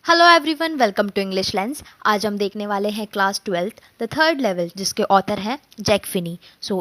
Hello everyone, welcome to English lens. आज हम देखने वाले हैं class 12th the third level, जिसके ऑथर हैं जैक फिनी।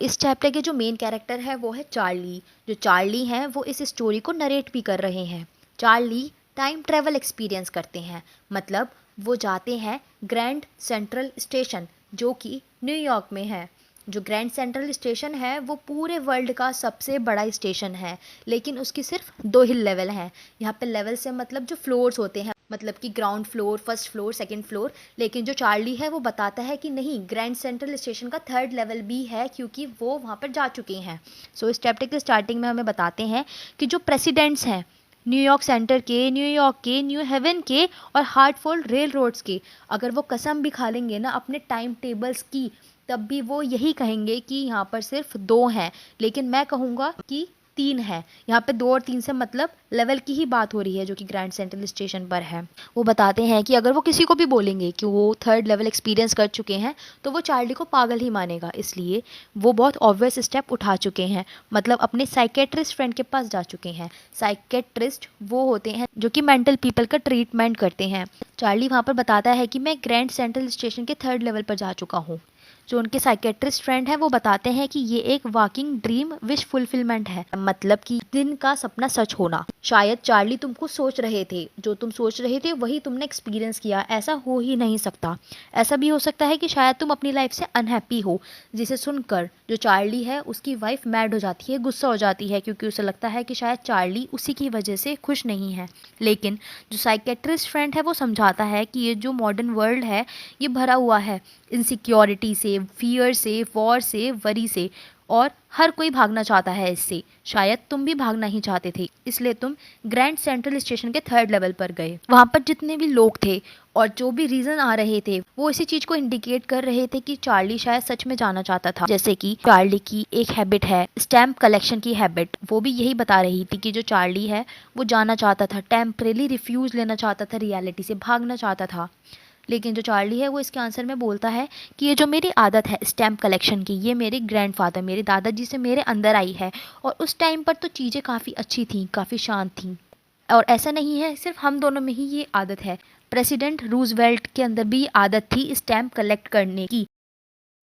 इस चैप्टर के जो मेन कैरेक्टर है वो है चार्ली। जो चार्ली हैं वो इस स्टोरी को नरेट भी कर रहे हैं। चार्ली टाइम ट्रेवल एक्सपीरियंस करते हैं, मतलब वो जाते हैं ग्रैंड सेंट्रल स्टेशन, जो कि न्यूयॉर्क में है। जो ग्रैंड सेंट्रल स्टेशन है वो पूरे वर्ल्ड का सबसे बड़ा स्टेशन है, लेकिन उसकी सिर्फ 2 ही लेवल हैं। यहाँ पे लेवल से मतलब जो फ्लोर्स होते हैं, मतलब कि ground floor, first floor, second floor. लेकिन जो चार्ली है वो बताता है कि नहीं, ग्रैंड सेंट्रल स्टेशन का थर्ड लेवल भी है, क्योंकि वो वहाँ पर जा चुके हैं। इस चैप्टर के स्टार्टिंग में हमें बताते हैं कि जो प्रेसिडेंट्स हैं न्यूयॉर्क सेंटर के, न्यूयॉर्क के, न्यू हेवन के और हार्टफोल्ड रेल रोड्स के, अगर वो कसम भी खा लेंगे ना अपने टाइम टेबल्स की, तब भी वो यही कहेंगे कि यहाँ पर सिर्फ 2 हैं। लेकिन मैं कहूँगा कि 3 है। यहाँ पे 2 और 3 से मतलब लेवल की ही बात हो रही है, जो कि ग्रैंड सेंट्रल स्टेशन पर है। वो बताते हैं कि अगर वो किसी को भी बोलेंगे कि वो थर्ड लेवल एक्सपीरियंस कर चुके हैं, तो वो चार्ली को पागल ही मानेगा। इसलिए वो बहुत ऑब्वियस स्टेप उठा चुके हैं, मतलब अपने साइकेट्रिस्ट फ्रेंड के पास जा चुके हैं। साइकेट्रिस्ट वो होते हैं जो कि मेंटल पीपल का ट्रीटमेंट करते हैं। चार्ली वहाँ पर बताता है कि मैं ग्रैंड सेंट्रल स्टेशन के थर्ड लेवल पर जा चुका हूँ। जो उनके साइकेट्रिस्ट फ्रेंड हैं वो बताते हैं कि ये एक वॉकिंग ड्रीम विश फुलफिलमेंट है, मतलब कि दिन का सपना सच होना। शायद चार्ली तुमको सोच रहे थे, जो तुम सोच रहे थे वही तुमने एक्सपीरियंस किया, ऐसा हो ही नहीं सकता। ऐसा भी हो सकता है कि शायद तुम अपनी लाइफ से अनहैप्पी हो। जिसे सुनकर जो चार्ली है उसकी वाइफ मैड हो जाती है, गुस्सा हो जाती है, क्योंकि उसे लगता है कि शायद चार्ली उसी की वजह से खुश नहीं है। लेकिन जो साइकेट्रिस्ट फ्रेंड है वो समझाता है कि ये जो मॉडर्न वर्ल्ड है ये भरा हुआ है इनसिक्योरिटी से, फियर से, वॉर से, वरी से, और हर कोई भागना चाहता है इससे। शायद तुम भी भागना ही चाहते थे, इसलिए तुम ग्रैंड सेंट्रल स्टेशन के थर्ड लेवल पर गए। वहाँ पर जितने भी लोग थे और जो भी रीजन आ रहे थे वो इसी चीज को इंडिकेट कर रहे थे कि चार्ली शायद सच में जाना चाहता था। जैसे कि चार्ली की एक हैबिट है स्टैम्प कलेक्शन की हैबिट, वो भी यही बता रही थी कि जो चार्ली है वो जाना चाहता था, टेम्परेली रिफ्यूज लेना चाहता था, रियलिटी से भागना चाहता था। लेकिन जो चार्ली है वो इसके आंसर में बोलता है कि ये जो मेरी आदत है स्टैम्प कलेक्शन की, ये मेरे ग्रैंडफादर, मेरे दादाजी से मेरे अंदर आई है। और उस टाइम पर तो चीज़ें काफ़ी अच्छी थी, काफ़ी शांत थी। और ऐसा नहीं है सिर्फ हम दोनों में ही ये आदत है, प्रेसिडेंट रूजवेल्ट के अंदर भी ये आदत थी स्टैम्प कलेक्ट करने की।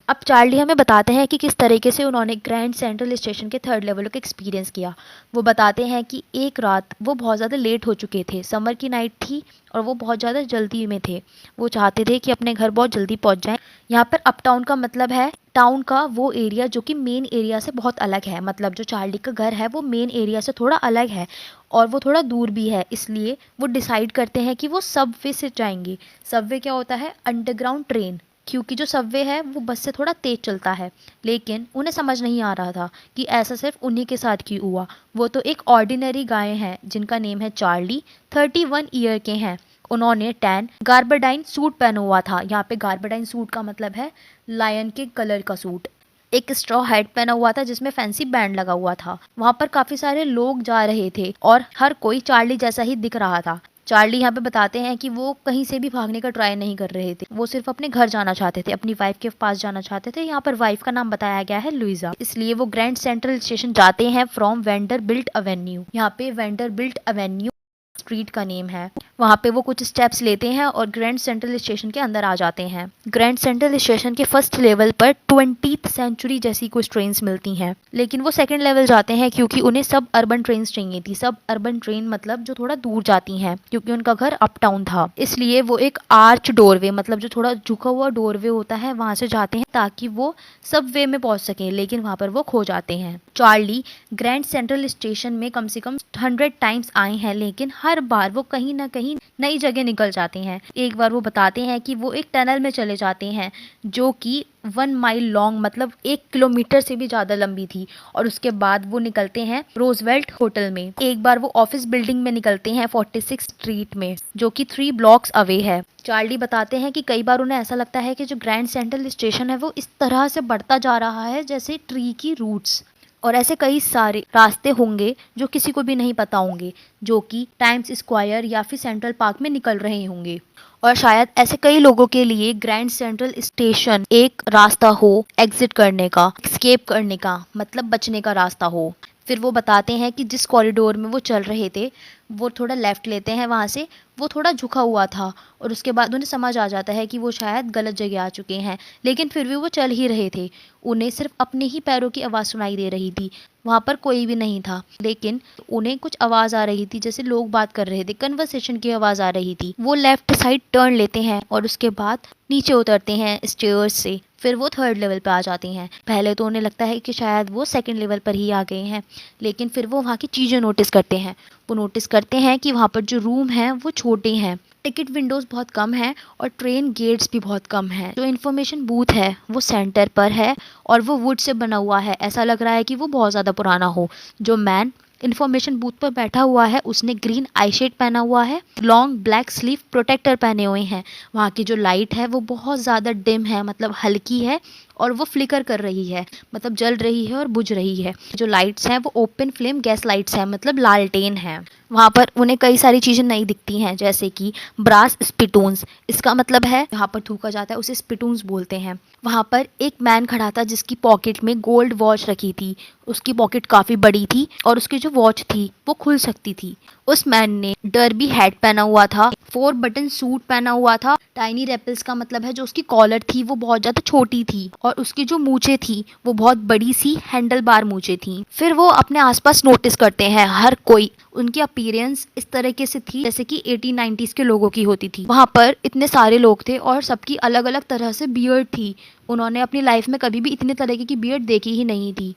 अब चार्ली हमें बताते हैं कि किस तरीके से उन्होंने ग्रैंड सेंट्रल स्टेशन के थर्ड लेवल का एक्सपीरियंस किया। वो बताते हैं कि एक रात वो बहुत ज़्यादा लेट हो चुके थे, समर की नाइट थी और वो बहुत ज़्यादा जल्दी में थे। वो चाहते थे कि अपने घर बहुत जल्दी पहुंच जाएं। यहाँ पर अपटाउन का मतलब है टाउन का वो एरिया जो कि मेन एरिया से बहुत अलग है, मतलब जो चार्ली का घर है वो मेन एरिया से थोड़ा अलग है और वो थोड़ा दूर भी है। इसलिए वो डिसाइड करते हैं कि वो सबवे से जाएंगे। सबवे क्या होता है? Underground train. क्योंकि जो सबवे है वो बस से थोड़ा तेज चलता है। लेकिन उन्हें समझ नहीं आ रहा था कि ऐसा सिर्फ उन्हीं के साथ क्यों हुआ। वो तो एक ऑर्डिनरी गाय हैं जिनका नेम है चार्ली, 31 ईयर के हैं। उन्होंने टैन गार्बरडाइन सूट पहना हुआ था। यहाँ पे गार्बरडाइन सूट का मतलब है लायन के कलर का सूट। एक स्ट्रॉ हैट पहना हुआ था जिसमें फैंसी बैंड लगा हुआ था। वहाँ पर काफी सारे लोग जा रहे थे और हर कोई चार्ली जैसा ही दिख रहा था। चार्ली यहाँ पे बताते हैं कि वो कहीं से भी भागने का ट्राई नहीं कर रहे थे, वो सिर्फ अपने घर जाना चाहते थे, अपनी वाइफ के पास जाना चाहते थे। यहाँ पर वाइफ का नाम बताया गया है लुइजा, इसलिए वो ग्रैंड सेंट्रल स्टेशन जाते हैं फ्रॉम वेंडरबिल्ट एवेन्यू। यहाँ पे वेंडरबिल्ट एवेन्यू स्ट्रीट का नेम है। वहाँ पे वो कुछ स्टेप्स लेते हैं और ग्रैंड सेंट्रल स्टेशन के अंदर आ जाते हैं। ग्रैंड सेंट्रल स्टेशन के फर्स्ट लेवल पर 20th सेंचुरी जैसी कुछ ट्रेन्स मिलती हैं, लेकिन वो सेकंड लेवल जाते हैं क्योंकि उन्हें सब अर्बन ट्रेन्स चाहिए थी। सब अर्बन ट्रेन मतलब जो थोड़ा दूर जाती हैं, क्योंकि उनका घर अपटाउन था। इसलिए वो एक आर्च डोरवे, मतलब जो थोड़ा झुका हुआ डोरवे होता है, वहां से जाते हैं ताकि वो सब वे में पहुंच सके। लेकिन वहां पर वो खो जाते हैं। चार्ली ग्रैंड सेंट्रल स्टेशन में कम से कम 100 टाइम्स आए हैं, लेकिन हर बार वो कहीं ना कहीं नई जगह निकल जाते हैं। एक बार वो बताते हैं कि वो एक टनल में चले जाते हैं जो कि 1 माइल लॉन्ग, मतलब 1 किलोमीटर से भी ज्यादा लंबी थी। और उसके बाद वो निकलते हैं रोजवेल्ट होटल में। एक बार वो ऑफिस बिल्डिंग में निकलते हैं 46 स्ट्रीट में, जो कि 3 ब्लॉक्स अवे है। चार्ली बताते हैं कि कई बार उन्हें ऐसा लगता है कि जो ग्रैंड सेंट्रल स्टेशन है वो इस तरह से बढ़ता जा रहा है जैसे ट्री की रूट्स। और ऐसे कई सारे रास्ते होंगे जो किसी को भी नहीं पता होंगे, जो कि टाइम्स स्क्वायर या फिर सेंट्रल पार्क में निकल रहे होंगे। और शायद ऐसे कई लोगों के लिए ग्रैंड सेंट्रल स्टेशन एक रास्ता हो एग्जिट करने का, एस्केप करने का, मतलब बचने का रास्ता हो। फिर वो बताते हैं कि जिस कॉरिडोर में वो चल रहे थे वो थोड़ा लेफ़्ट लेते हैं वहाँ से, वो थोड़ा झुका हुआ था और उसके बाद उन्हें समझ आ जाता है कि वो शायद गलत जगह आ चुके हैं, लेकिन फिर भी वो चल ही रहे थे। उन्हें सिर्फ अपने ही पैरों की आवाज़ सुनाई दे रही थी, वहाँ पर कोई भी नहीं था, लेकिन उन्हें कुछ आवाज़ आ रही थी, जैसे लोग बात कर रहे थे, कन्वर्सेशन की आवाज़ आ रही थी। वो लेफ्ट साइड टर्न लेते हैं और उसके बाद नीचे उतरते हैं स्टेयर्स से। फिर वो थर्ड लेवल पे आ जाते हैं। पहले तो उन्हें लगता है कि शायद वो सेकंड लेवल पर ही आ गए हैं, लेकिन फिर वो वहाँ की चीज़ें नोटिस करते हैं। वो नोटिस करते हैं कि वहाँ पर जो रूम हैं वो छोटे हैं, टिकट विंडोज़ बहुत कम हैं और ट्रेन गेट्स भी बहुत कम हैं। जो इन्फॉर्मेशन बूथ है वो सेंटर पर है और वो वुड से बना हुआ है, ऐसा लग रहा है कि वो बहुत ज़्यादा पुराना हो। जो मैन इन्फॉर्मेशन बूथ पर बैठा हुआ है उसने ग्रीन आई शेड पहना हुआ है, लॉन्ग ब्लैक स्लीव प्रोटेक्टर पहने हुए हैं। वहाँ की जो लाइट है वो बहुत ज़्यादा डिम है, मतलब हल्की है और वो फ्लिकर कर रही है, मतलब जल रही है और बुझ रही है। जो लाइट्स हैं वो ओपन फ्लेम गैस लाइट्स हैं, मतलब लालटेन है। वहाँ पर उन्हें कई सारी चीज़ें नहीं दिखती हैं, जैसे कि ब्रास स्पिटून्स, इसका मतलब है जहाँ पर थूका जाता है उसे स्पिटून्स बोलते हैं। वहाँ पर एक मैन खड़ा था जिसकी पॉकेट में गोल्ड वॉच रखी थी, उसकी पॉकेट काफ़ी बड़ी थी और उसकी जो वॉच थी वो खुल सकती थी। उस मैन ने डर्बी हैट पहना हुआ था, 4 बटन सूट पहना हुआ था। टाइनी रेपल्स का मतलब है जो उसकी कॉलर थी वो बहुत ज़्यादा छोटी थी और उसकी जो मूछें थी वो बहुत बड़ी सी हैंडल बार मूछें थी। फिर वो अपने आसपास नोटिस करते हैं हर कोई, उनकी अपीयरेंस इस तरीके से थी जैसे कि 1890s के लोगों की होती थी। वहाँ पर इतने सारे लोग थे और सबकी अलग अलग तरह से बियर्ड थी। उन्होंने अपनी लाइफ में कभी भी इतने तरीके की बियर्ड देखी ही नहीं थी।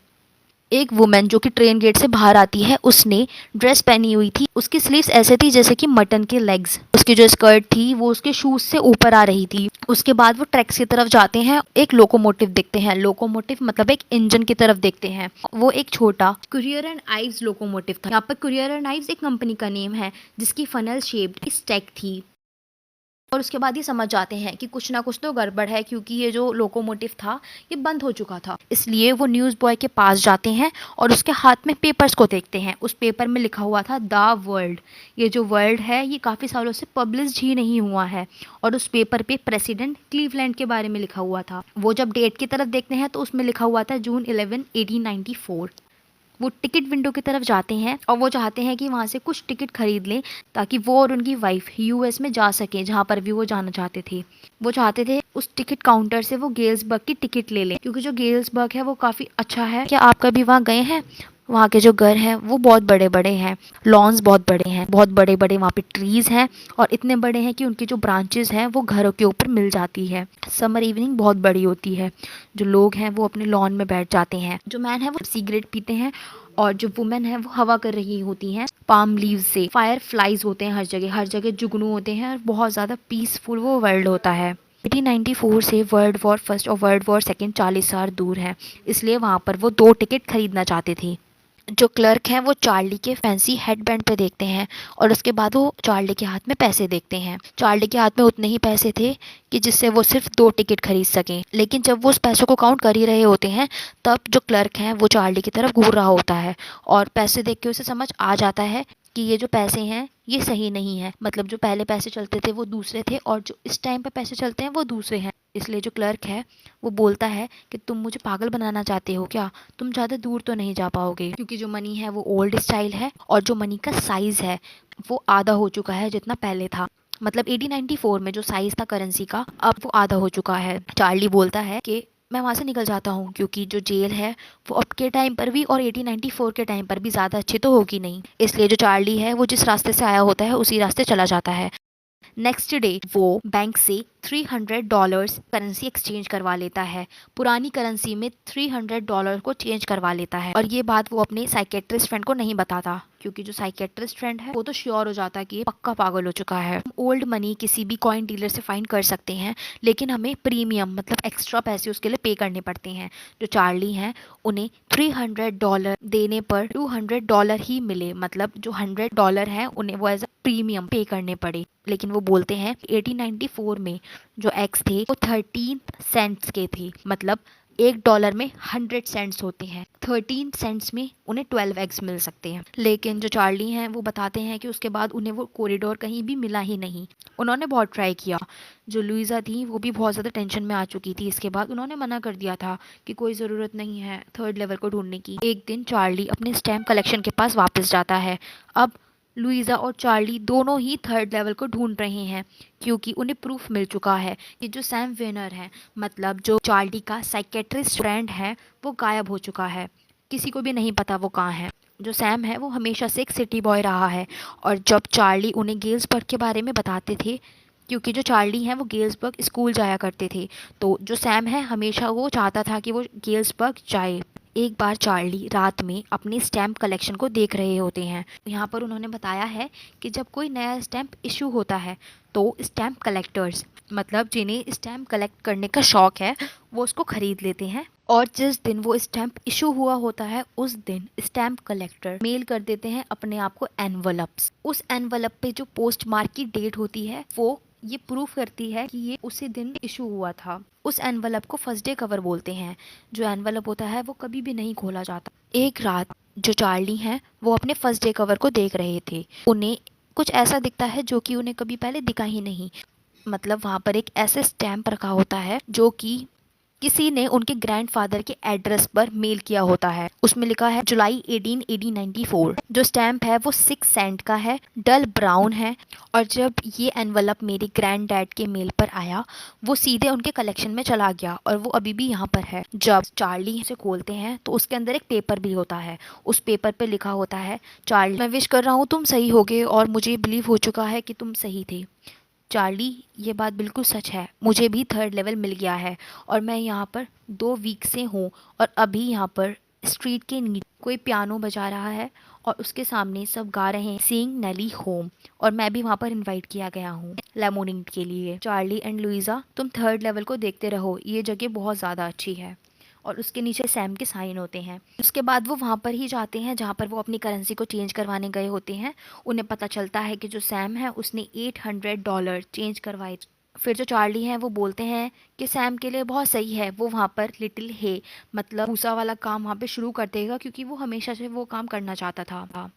एक वुमेन जो कि ट्रेन गेट से बाहर आती है उसने ड्रेस पहनी हुई थी, उसकी स्लीव्स ऐसे थी जैसे कि मटन के लेग्स। उसकी जो स्कर्ट थी वो उसके शूज से ऊपर आ रही थी। उसके बाद वो ट्रैक्स की तरफ जाते हैं, एक लोकोमोटिव देखते हैं। लोकोमोटिव मतलब एक इंजन की तरफ देखते हैं। वो एक छोटा कुरियर एंड आइव्स लोकोमोटिव था। यहाँ पर कुरियर एंड आइव्स एक कंपनी का नेम है जिसकी फनल शेप्ड स्टैक थी। और उसके बाद ये समझ जाते हैं कि कुछ ना कुछ तो गड़बड़ है, क्योंकि ये जो लोकोमोटिव था ये बंद हो चुका था। इसलिए वो न्यूज़ बॉय के पास जाते हैं और उसके हाथ में पेपर्स को देखते हैं। उस पेपर में लिखा हुआ था द वर्ल्ड। ये जो वर्ल्ड है ये काफ़ी सालों से पब्लिश ही नहीं हुआ है और उस पेपर पे प्रेसिडेंट क्लीवलैंड के बारे में लिखा हुआ था। वो जब डेट की तरफ देखते हैं तो उसमें लिखा हुआ था जून 11, 1894। वो टिकट विंडो की तरफ जाते हैं और वो चाहते हैं कि वहाँ से कुछ टिकट खरीद लें ताकि वो और उनकी वाइफ यूएस में जा सकें, जहाँ पर भी वो जाना चाहते थे। वो चाहते थे उस टिकट काउंटर से वो गेल्सबर्ग की टिकट ले लें, क्योंकि जो गेल्सबर्ग है वो काफ़ी अच्छा है। क्या आप कभी वहाँ गए हैं? वहाँ के जो घर हैं वो बहुत बड़े बड़े हैं, लॉन्स बहुत बड़े हैं, बहुत बड़े बड़े वहाँ पे ट्रीज हैं और इतने बड़े हैं कि उनकी जो ब्रांचेस हैं वो घरों के ऊपर मिल जाती है। समर इवनिंग बहुत बड़ी होती है, जो लोग हैं वो अपने लॉन में बैठ जाते हैं। जो मैन है वो सिगरेट पीते हैं और जो वुमेन है वो हवा कर रही होती हैं पाम लीव्स से। फायर फ्लाइज होते हैं हर जगह जुगनू होते हैं और बहुत ज़्यादा पीसफुल वो वर्ल्ड होता है। 1894 से वर्ल्ड वॉर फर्स्ट और वर्ल्ड वॉर सेकेंड 40 साल दूर है, इसलिए वहाँ पर वो 2 टिकट खरीदना चाहते थे। जो क्लर्क हैं वो चार्ली के फैंसी हेडबैंड पे देखते हैं और उसके बाद वो चार्ली के हाथ में पैसे देखते हैं। चार्ली के हाथ में उतने ही पैसे थे कि जिससे वो सिर्फ 2 टिकट खरीद सकें। लेकिन जब वो उस पैसों को काउंट कर ही रहे होते हैं तब जो क्लर्क हैं वो चार्ली की तरफ घूर रहा होता है और पैसे देख के उसे समझ आ जाता है कि ये जो पैसे हैं ये सही नहीं है। मतलब जो पहले पैसे चलते थे वो दूसरे थे और जो इस टाइम पे पैसे चलते हैं वो दूसरे हैं। इसलिए जो क्लर्क है वो बोलता है कि तुम मुझे पागल बनाना चाहते हो क्या? तुम ज़्यादा दूर तो नहीं जा पाओगे, क्योंकि जो मनी है वो ओल्ड स्टाइल है और जो मनी का साइज़ है वो आधा हो चुका है जितना पहले था। मतलब 1894 में जो साइज़ था करेंसी का अब वो आधा हो चुका है। चार्ली बोलता है कि मैं वहाँ से निकल जाता हूँ, क्योंकि जो जेल है वो अब के टाइम पर भी और 1894 के टाइम पर भी ज़्यादा अच्छी तो होगी नहीं। इसलिए जो चार्ली है वो जिस रास्ते से आया होता है उसी रास्ते चला जाता है। नेक्स्ट डे वो बैंक से $300 करेंसी एक्सचेंज करवा लेता है। पुरानी करेंसी में $300 को चेंज करवा लेता है और ये बात वो अपने साइकेट्रिस्ट फ्रेंड को नहीं बताता, क्योंकि जो साइकेट्रिस्ट फ्रेंड है वो तो श्योर हो जाता है कि ये पक्का पागल हो चुका है। हम ओल्ड मनी किसी भी कॉइन डीलर से फाइंड कर सकते हैं, लेकिन हमें प्रीमियम मतलब एक्स्ट्रा पैसे उसके लिए पे करने पड़ते हैं। जो चार्ली हैं उन्हें $300 देने पर $200 ही मिले, मतलब जो $100 है उन्हें वो एज अ प्रीमियम पे करने पड़े। लेकिन वो बोलते हैं 1894 में जो एक्स थे वो 13 सेंट्स के थे, मतलब $1 में 100 सेंट्स होते हैं। 13 सेंट्स में उन्हें 12 एग्स मिल सकते हैं। लेकिन जो चार्ली हैं वो बताते हैं कि उसके बाद उन्हें वो कॉरिडोर कहीं भी मिला ही नहीं। उन्होंने बहुत ट्राई किया। जो लुइसा थी वो भी बहुत ज़्यादा टेंशन में आ चुकी थी। इसके बाद उन्होंने मना कर दिया था कि कोई ज़रूरत नहीं है थर्ड लेवल को ढूंढने की। एक दिन चार्ली अपने स्टैम्प कलेक्शन के पास वापस जाता है। अब लुइसा और चार्ली दोनों ही थर्ड लेवल को ढूंढ रहे हैं क्योंकि उन्हें प्रूफ मिल चुका है कि जो सैम वेनर है, मतलब जो चार्ली का साइकेट्रिस्ट फ्रेंड है, वो गायब हो चुका है। किसी को भी नहीं पता वो कहाँ है। जो सैम है वो हमेशा से एक सिटी बॉय रहा है और जब चार्ली उन्हें गेल्सबर्ग के बारे में बताते थे, क्योंकि जो चार्ली हैं वो गेल्सबर्ग स्कूल जाया करते थे, तो जो सैम है हमेशा वो चाहता था कि वो गेल्सबर्ग जाए। एक बार चार्ली रात में अपने स्टैम्प कलेक्शन को देख रहे होते हैं। यहाँ पर उन्होंने बताया है कि जब कोई नया स्टैम्प इशू होता है तो स्टैम्प कलेक्टर्स, मतलब जिन्हें स्टैम्प कलेक्ट करने का शौक है, वो उसको खरीद लेते हैं और जिस दिन वो स्टैम्प इशू हुआ होता है उस दिन स्टैम्प कलेक्टर मेल कर देते हैं अपने आप को एनवलप्स। उस एनवलप पे जो पोस्ट मार्क की डेट होती है वो ये प्रूफ करती है कि ये उसी दिन इशू हुआ था। उस एनवलप को फर्स्ट डे कवर बोलते हैं। जो एनवलप होता है वो कभी भी नहीं खोला जाता। एक रात जो चार्ली हैं वो अपने फर्स्ट डे कवर को देख रहे थे। उन्हें कुछ ऐसा दिखता है जो कि उन्हें कभी पहले दिखा ही नहीं। मतलब वहाँ पर एक ऐसे स्टैम्प रखा होता है जो कि किसी ने उनके ग्रैंडफादर के एड्रेस पर मेल किया होता है। उसमें लिखा है जुलाई 1894। जो स्टैम्प है वो 6 सेंट का है, डल ब्राउन है। और जब ये एनवलप मेरे ग्रैंड डैड के मेल पर आया वो सीधे उनके कलेक्शन में चला गया और वो अभी भी यहाँ पर है। जब चार्ली इसे खोलते हैं तो उसके अंदर एक पेपर भी होता है। उस पेपर पे लिखा होता है, चार्ली मैं विश कर रहा हूँ तुम सही होगे और मुझे बिलीव हो चुका है कि तुम सही थे। चार्ली, ये बात बिल्कुल सच है, मुझे भी थर्ड लेवल मिल गया है और मैं यहाँ पर 2 वीक से हूँ और अभी यहाँ पर स्ट्रीट के नीचे कोई पियानो बजा रहा है और उसके सामने सब गा रहे हैं सिंग नेली होम, और मैं भी वहाँ पर इनवाइट किया गया हूँ लेमोनिड के लिए। चार्ली एंड लुइसा, तुम थर्ड लेवल को देखते रहो, ये जगह बहुत ज़्यादा अच्छी है। और उसके नीचे सैम के साइन होते हैं। उसके बाद वो वहाँ पर ही जाते हैं जहाँ पर वो अपनी करेंसी को चेंज करवाने गए होते हैं। उन्हें पता चलता है कि जो सैम है उसने $800 चेंज करवाए। फिर जो चार्ली हैं वो बोलते हैं कि सैम के लिए बहुत सही है वो वहाँ पर लिटिल हे, मतलब भूसा वाला काम वहाँ पे शुरू कर देगा क्योंकि वो हमेशा से वो काम करना चाहता था।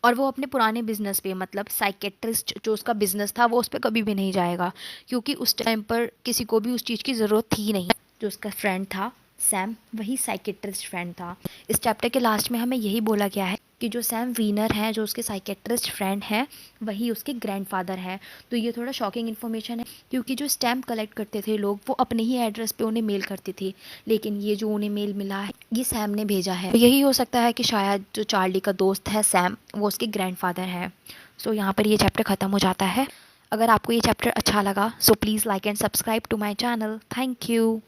और वो अपने पुराने बिजनेस पे, मतलब साइकेट्रिस्ट जो उसका बिजनेस था, वो उस पर कभी भी नहीं जाएगा क्योंकि उस टाइम पर किसी को भी उस चीज़ की ज़रूरत थी नहीं। जो उसका फ्रेंड था सैम, वही साइकेट्रिस्ट फ्रेंड था। इस चैप्टर के लास्ट में हमें यही बोला गया है कि जो सैम वीनर है, जो उसके साइकेट्रिस्ट फ्रेंड हैं, वही उसके ग्रैंडफादर हैं। तो ये थोड़ा शॉकिंग इन्फॉर्मेशन है क्योंकि जो स्टैम्प कलेक्ट करते थे लोग वो अपने ही एड्रेस पे उन्हें मेल करते थे, लेकिन ये जो उन्हें मेल मिला है ये सैम ने भेजा है। तो यही हो सकता है कि शायद जो चार्ली का दोस्त है सैम, वो उसके ग्रैंडफादर है। सो यहाँ पर ये चैप्टर ख़त्म हो जाता है। अगर आपको ये चैप्टर अच्छा लगा so please like and subscribe to my channel. Thank you.